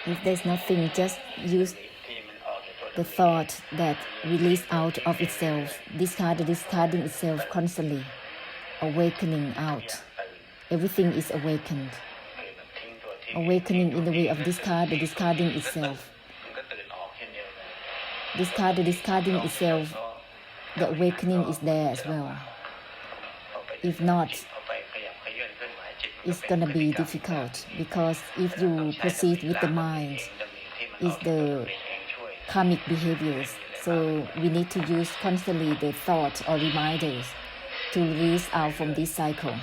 If there's nothing, just use the thought that release out of itself, discarding itself constantly, awakening out. Everything is awakened. Awakening in the way of discarding itself. Discarding itself, the awakening is there as well. If not, it's gonna be difficult, because if you proceed with the mind, it's the karmic behaviors. So we need to use constantly the thought or reminders to release out from this cycle.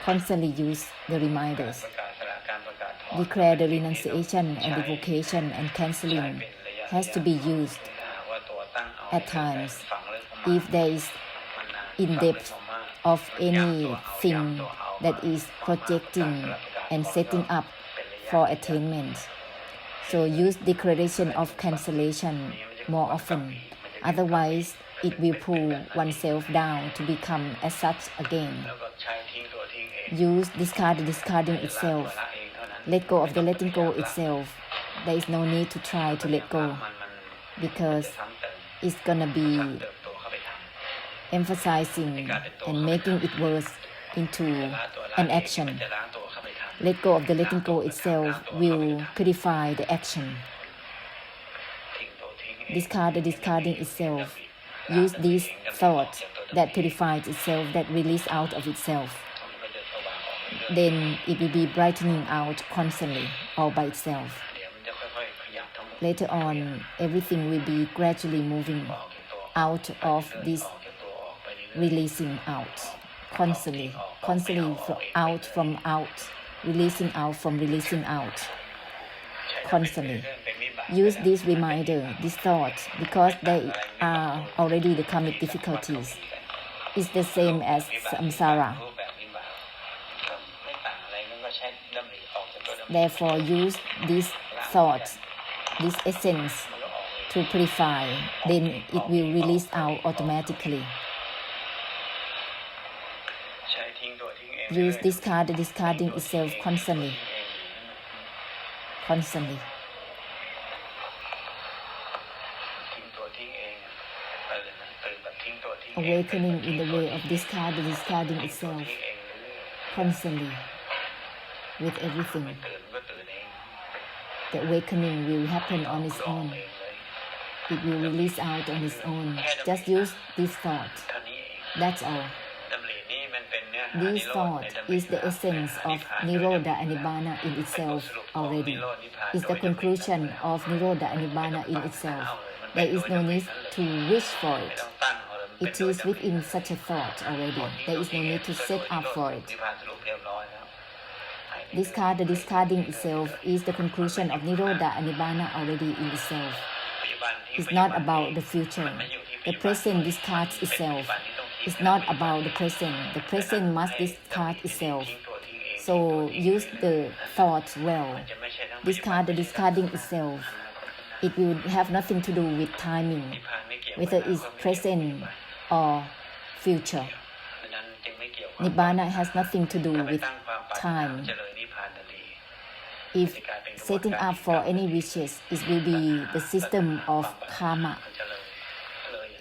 Constantly use the reminders. Declare the renunciation and the vocation and cancelling has to be used at times. If there is in-depth of anything that is projecting and setting up for attainment. So use declaration of cancellation more often. Otherwise, it will pull oneself down to become as such again. Use discarding itself. Let go of the letting go itself. There is no need to try to let go, because it's gonna be emphasizing and making it worse into an action. Let go of the letting go itself will purify the action. Discarding itself. Use this thought that purifies itself, that release out of itself. Then it will be brightening out constantly, all by itself. Later on, everything will be gradually moving out of this releasing out, constantly out from out, releasing out from releasing out, constantly. Use this reminder, this thought, because they are already the karmic difficulties. It's the same as samsara. Therefore, use this thought, this essence to purify, then it will release out automatically. Use discarding itself constantly. Awakening in the way of discarding itself constantly with everything. The awakening will happen on its own. It will release out on its own. Just use this thought. That's all. This thought is the essence of Nirodha and Nibbana in itself already. It's the conclusion of Nirodha and Nibbana in itself. There is no need to wish for it. It is within such a thought already. There is no need to set up for it. Discarding itself is the conclusion of Nirodha and Nibbana already in itself. It's not about the future. The present discards itself. It's not about the present. The present must discard itself. So use the thought well. Discarding itself. It will have nothing to do with timing, whether it's present or future. Nibbana has nothing to do with time. If setting up for any wishes, it will be the system of karma.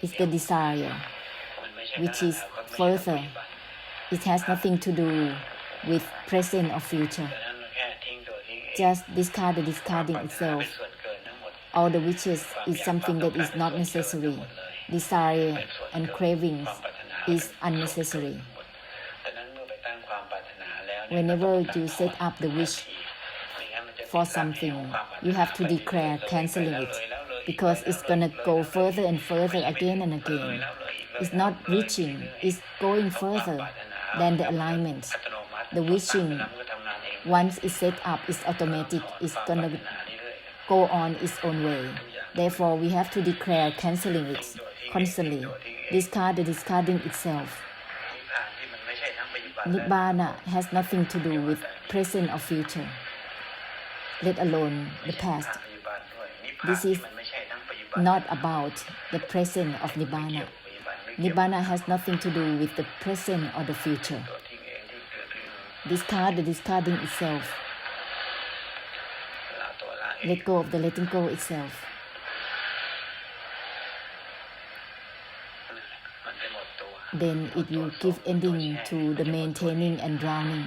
It's the desire, which is further. It has nothing to do with present or future. Just discarding itself. All the wishes is something that is not necessary. Desire and cravings is unnecessary. Whenever you set up the wish for something, you have to declare cancelling it, because it's gonna go further and further again and again. It's not reaching, it's going further than the alignment. The wishing, once it's set up, it's automatic, it's gonna go on its own way. Therefore, we have to declare cancelling it constantly, discarding itself. Nibbana has nothing to do with present or future, let alone the past. This is not about the present of Nibbana. Nibbana has nothing to do with the present or the future. Discarding itself let go of the letting go itself. Then it will give ending to the maintaining and drowning.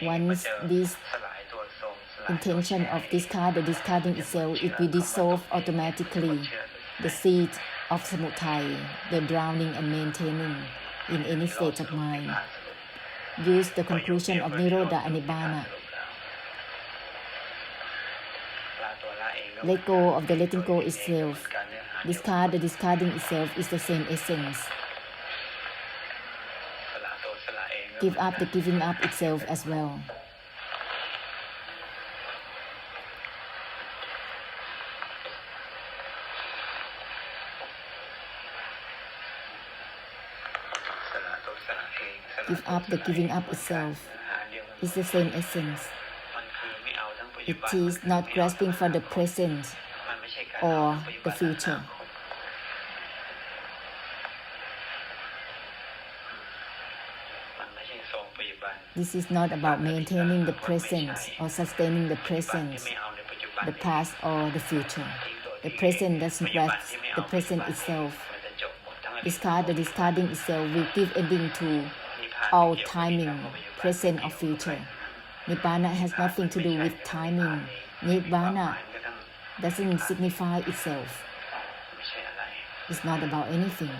Once this intention of discard, the discarding itself, it will dissolve automatically the seed of samudaya, the drowning and maintaining in any state of mind. Use the conclusion of Nirodha and Nibbana. Let go of the letting go itself. Discard, the discarding itself is the same essence. Give up the giving up itself as well. Give up the giving up itself is the same essence. It is not grasping for the present or the future. This is not about maintaining the present or sustaining the present, the past or the future. The present doesn't grasp the present itself. Discard, the discarding itself will give ending to all timing, present or future. Nibbana has nothing to do with timing. Nibbana doesn't signify itself. It's not about anything.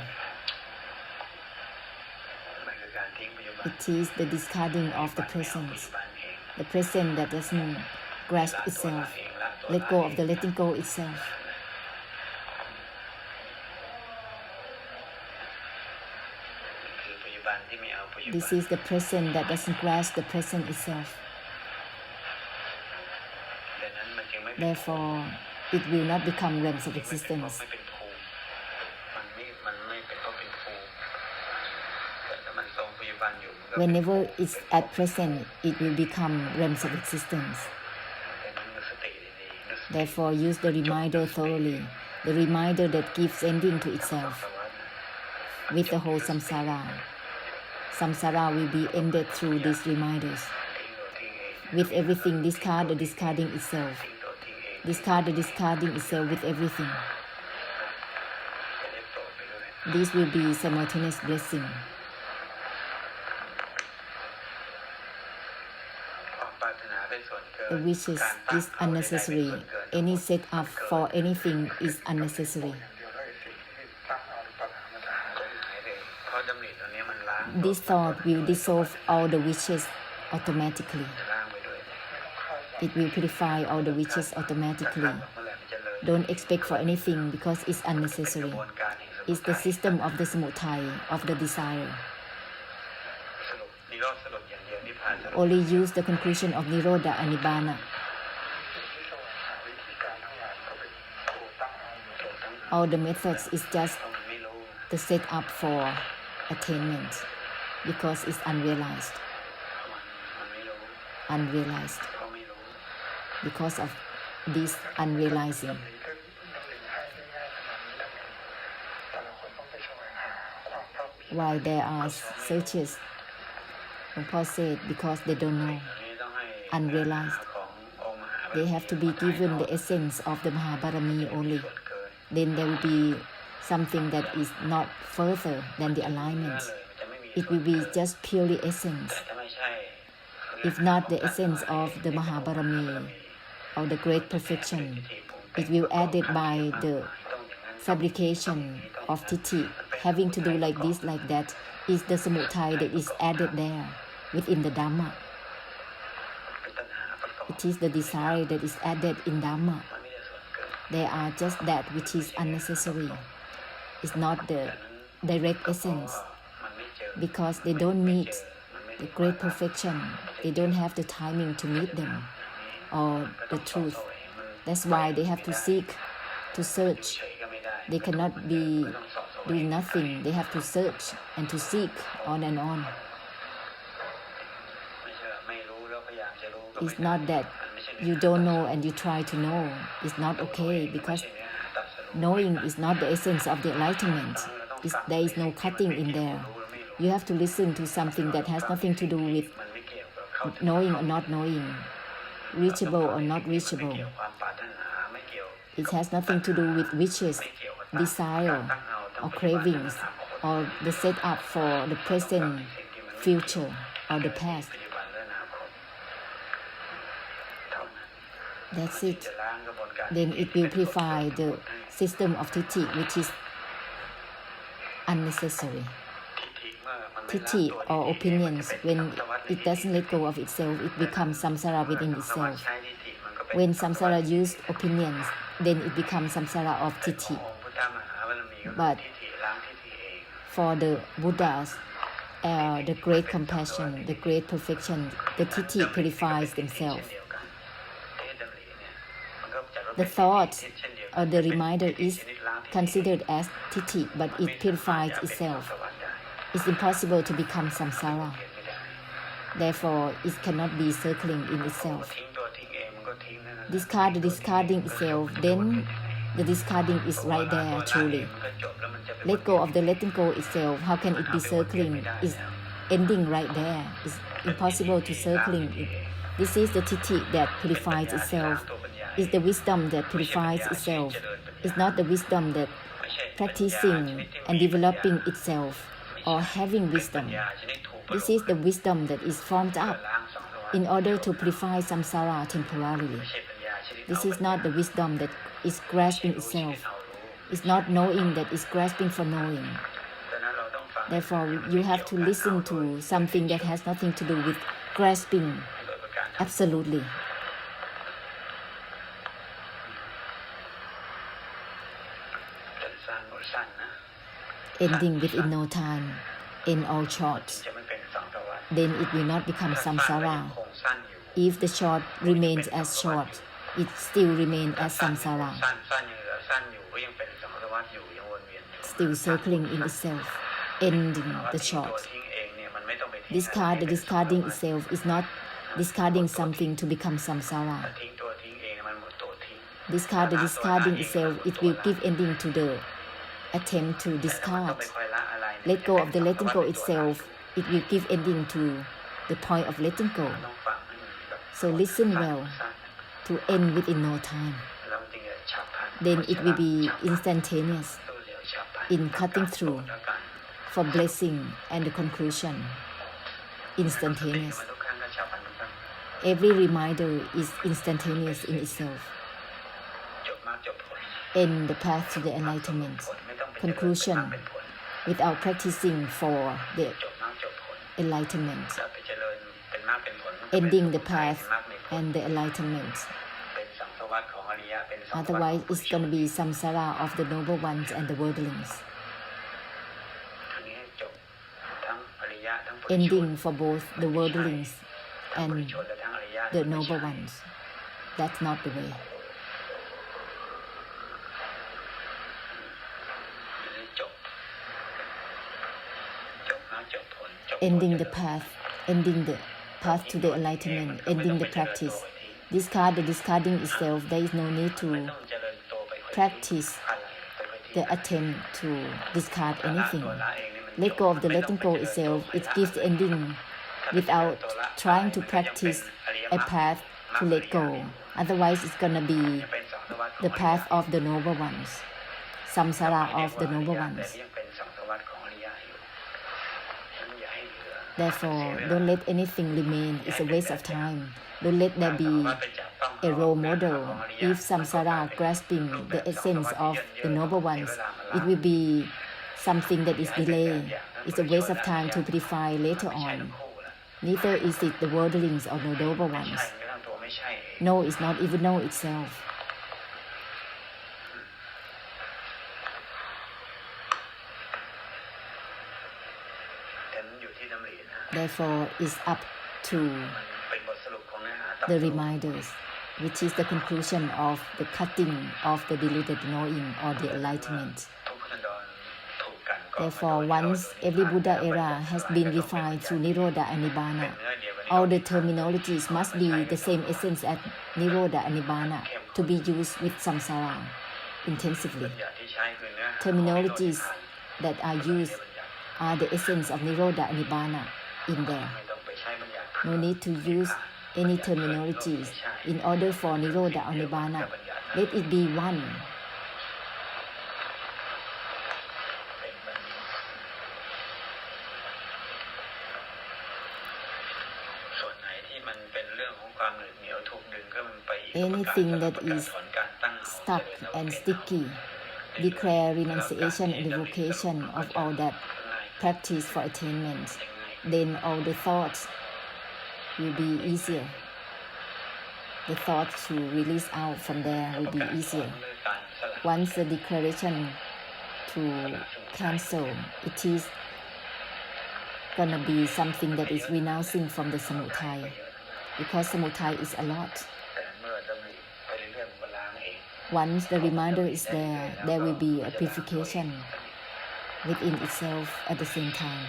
It is the discarding of the present that doesn't grasp itself. Let go of the letting go itself. This is the present that doesn't grasp the present itself. Therefore, it will not become realms of existence. Whenever it's at present, it will become realms of existence. Therefore, use the reminder thoroughly, the reminder that gives ending to itself. With the whole samsara. Samsara will be ended through these reminders. With everything, discard the discarding itself. Discard the discarding itself with everything. This will be simultaneous blessing. The wishes is unnecessary. Any set-up for anything is unnecessary. This thought will dissolve all the wishes automatically. It will purify all the wishes automatically. Don't expect for anything because it's unnecessary. It's the system of the samudaya, of the desire. Only use the conclusion of Nirodha and Nibbana. All the methods is just the set-up for attainment because it's unrealized. Unrealized. Because of this unrealizing. Why there are searches? Paul said because they don't know, unrealized. They have to be given the essence of the Mahabarami only. Then there will be something that is not further than the alignment. It will be just purely essence. If not the essence of the Mahabarami, or the great perfection, it will added by the fabrication of Tithi, having to do like this, like that, is the samudaya that is added there within the Dhamma. It is the desire that is added in Dhamma. They are just that which is unnecessary. It's not the direct essence because they don't meet the great perfection. They don't have the timing to meet them or the truth. That's why they have to seek, to search. They cannot be doing nothing. They have to search and to seek on and on. It's not that you don't know and you try to know. It's not okay because knowing is not the essence of the enlightenment. There is no cutting in there. You have to listen to something that has nothing to do with knowing or not knowing, reachable or not reachable. It has nothing to do with wishes, desire, or cravings, or the setup for the present, future, or the past. That's it. Then it will purify the system of Tithi, which is unnecessary. Tithi or opinions, when it doesn't let go of itself, it becomes samsara within itself. When samsara used opinions, then it becomes samsara of Tithi. But for the Buddhas, the great compassion, the great perfection, the Tithi purifies themselves. The thought or the reminder is considered as Tithi, but it purifies itself. It's impossible to become samsara. Therefore, it cannot be circling in itself. Discard the discarding itself, then the discarding is right there truly. Let go of the letting go itself. How can it be circling? It's ending right there. It's impossible to circling it. This is the Tithi that purifies itself. It's the wisdom that purifies itself. It's not the wisdom that practicing and developing itself or having wisdom. This is the wisdom that is formed up in order to purify samsara temporarily. This is not the wisdom that is grasping itself. It's not knowing that is grasping for knowing. Therefore, you have to listen to something that has nothing to do with grasping absolutely. Ending within no time, end all short. Then it will not become samsara. If the short remains as short, it still remains as samsara, still circling in itself, ending the short. Discard the discarding itself is not discarding something to become samsara. Discard the discarding itself, it will give ending to the attempt to discard. Let go of the letting go itself, it will give ending to the point of letting go. So listen well to end within no time. Then it will be instantaneous in cutting through for blessing and the conclusion. Instantaneous. Every reminder is instantaneous in itself. End the path to the enlightenment. Conclusion without practicing for the enlightenment. Ending the path and the enlightenment. Otherwise, it's going to be samsara of the noble ones and the worldlings. Ending for both the worldlings and the noble ones. That's not the way. Ending the path to the enlightenment, ending the practice. Discard the discarding itself. There is no need to practice the attempt to discard anything. Let go of the letting go itself. It gives ending without trying to practice a path to let go. Otherwise, it's gonna be the path of the noble ones, samsara of the noble ones. Therefore, don't let anything remain. It's a waste of time. Don't let there be a role model. If samsara grasping the essence of the noble ones, it will be something that is delayed. It's a waste of time to purify later on. Neither is it the worldlings or the noble ones. No is not even know itself. Therefore, it's up to the reminders, which is the conclusion of the cutting of the deluded knowing or the enlightenment. Therefore, once every Buddha era has been refined through Nirodha and Nibbana, all the terminologies must be the same essence as Nirodha and Nibbana to be used with samsara intensively. Terminologies that are used are the essence of Nirodha and Nibbana in there. No need to use any terminologies in order for Nirodha or Nibbana. Let it be one. Anything that is stuck and sticky, declare renunciation and revocation of all that practice for attainment. Then all the thoughts will be easier. The thoughts to release out from there will be easier. Once the declaration to cancel, it is gonna be something that is renouncing from the samudaya, because samudaya is a lot. Once the reminder is there, there will be a purification within itself at the same time.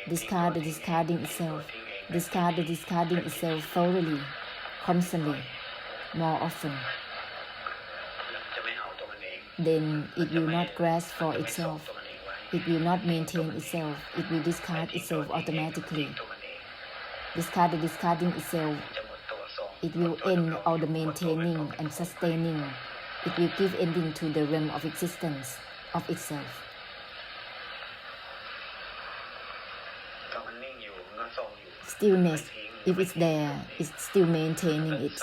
Discard the discarding itself. Discard the discarding itself thoroughly, constantly, more often. Then it will not grasp for itself. It will not maintain itself. It will discard itself automatically. Discard the discarding itself. It will end all the maintaining and sustaining. It will give ending to the realm of existence of itself. Stillness, if it's there, it's still maintaining it.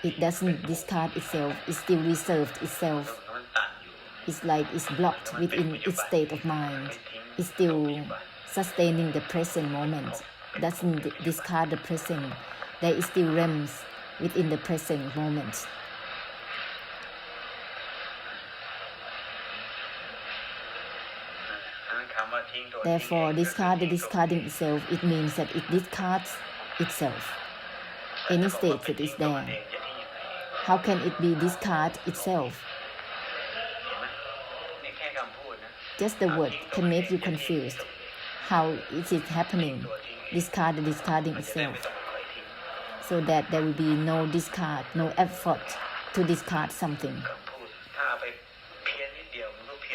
It doesn't discard itself, it's still reserved itself. It's like it's blocked within its state of mind. It's still sustaining the present moment. Doesn't discard the present. There is still realms within the present moment. Therefore, discard the discarding itself, it means that it discards itself. Any state that is there. How can it be discard itself? Just the word can make you confused. How is it happening? Discard the discarding itself. So that there will be no discard, no effort to discard something.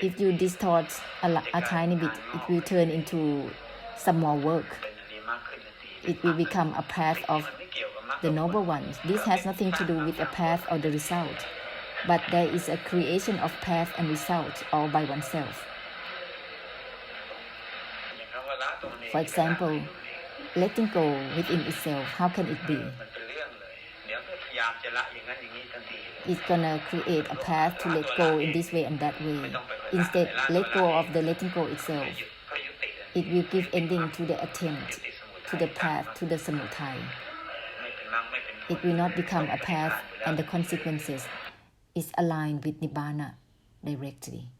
If you distort a tiny bit, it will turn into some more work. It will become a path of the noble ones. This has nothing to do with a path or the result, but there is a creation of path and result all by oneself. For example, letting go within itself, how can it be? It's gonna create a path to let go in this way and that way. Instead, let go of the letting go itself. It will give ending to the attempt, to the path, to the samudaya. It will not become a path, and the consequences is aligned with Nibbana directly.